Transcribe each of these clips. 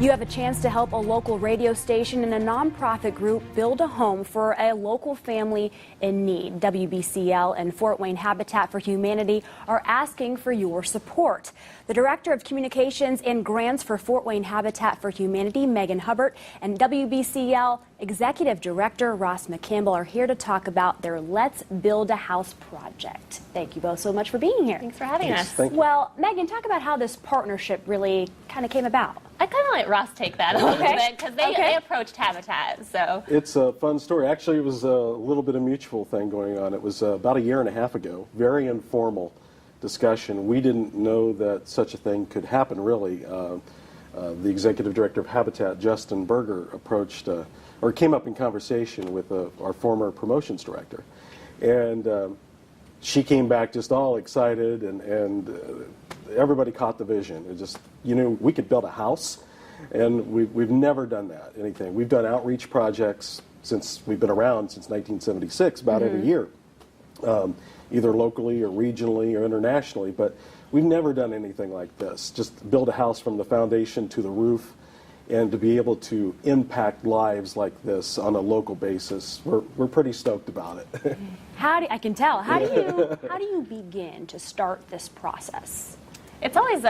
You have a chance to help a local radio station and a nonprofit group build a home for a local family in need. WBCL and Fort Wayne Habitat for Humanity are asking for your support. The Director of Communications and Grants for Fort Wayne Habitat for Humanity, Megan Hubbard, and WBCL Executive Director Ross McCampbell are here to talk about their Let's Build a House project. Thank you both so much for being here. Thanks for having us. Well, Megan, talk about how this partnership really kind of came about. I kind of let Ross take that a little bit because they approached Habitat. So it's a fun story. Actually, it was a little bit of mutual thing going on. It was about a year and a half ago. Very informal discussion. We didn't know that such a thing could happen, really. The executive director of Habitat, Justin Berger, approached or came up in conversation with our former promotions director, and she came back just all excited, and everybody caught the vision. It just, we could build a house, and we've never done that, anything. We've done outreach projects since we've been around, since 1976, about every year, either locally or regionally or internationally, but we've never done anything like this. Just build a house from the foundation to the roof, and to be able to impact lives like this on a local basis, we're pretty stoked about it. I can tell. How do you begin to start this process? it's always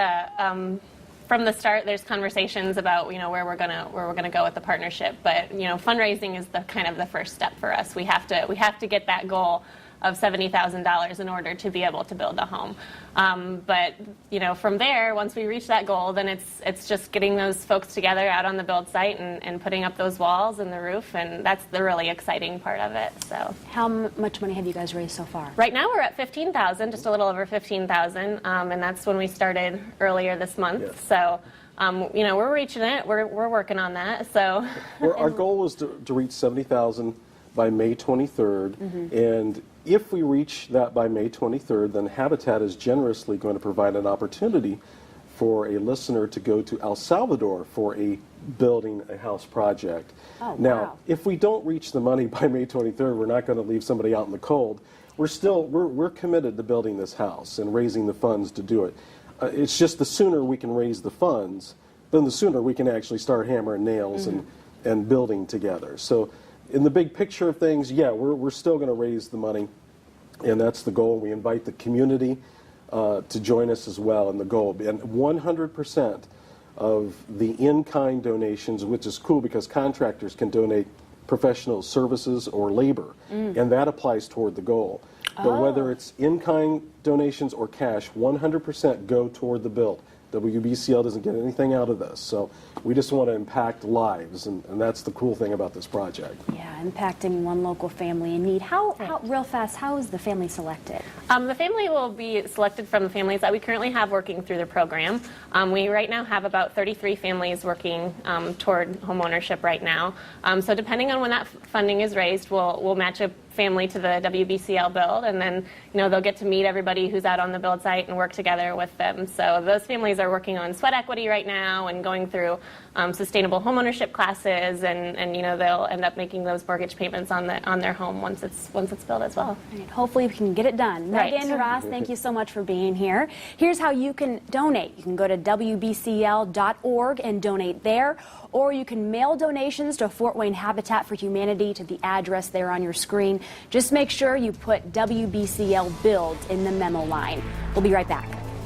from the start. There's conversations about where we're gonna go with the partnership, but fundraising is the kind of the first step for us. We have to get that goal of $70,000 in order to be able to build a home. But from there, once we reach that goal, then it's just getting those folks together out on the build site and putting up those walls and the roof, and that's the really exciting part of it. So, how much money have you guys raised so far? Right now, we're at $15,000, just a little over $15,000, and that's when we started earlier this month. Yes. So. We're reaching it. We're working on that. So, our goal was to reach $70,000 by May 23rd, and if we reach that by May 23rd, then Habitat is generously going to provide an opportunity for a listener to go to El Salvador for a building a house project. Oh, now, wow. if we don't reach the money by May 23rd, we're not going to leave somebody out in the cold. We're committed to building this house and raising the funds to do it. It's just the sooner we can raise the funds, then the sooner we can actually start hammering nails and building together. So in the big picture of things, yeah, we're still going to raise the money, and that's the goal. We invite the community to join us as well in the goal. And 100% of the in-kind donations, which is cool because contractors can donate professional services or labor, and that applies toward the goal. But whether it's in-kind donations or cash, 100% go toward the build. WBCL doesn't get anything out of this, so we just want to impact lives, and that's the cool thing about this project. Yeah, impacting one local family in need. Real fast, how is the family selected? The family will be selected from the families that we currently have working through the program. We right now have about 33 families working toward homeownership right now. So depending on when that funding is raised, we'll match a family to the WBCL build, and then they'll get to meet everybody who's out on the build site and work together with them. So those families are working on sweat equity right now and going through sustainable homeownership classes, and they'll end up making those mortgage payments on their home once it's built as well. Right, hopefully we can get it done. Right. Megan, Ross, thank you so much for being here. Here's how you can donate. You can go to WBCL.org and donate there, or you can mail donations to Fort Wayne Habitat for Humanity to the address there on your screen. Just make sure you put WBCL Build in the memo line. We'll be right back.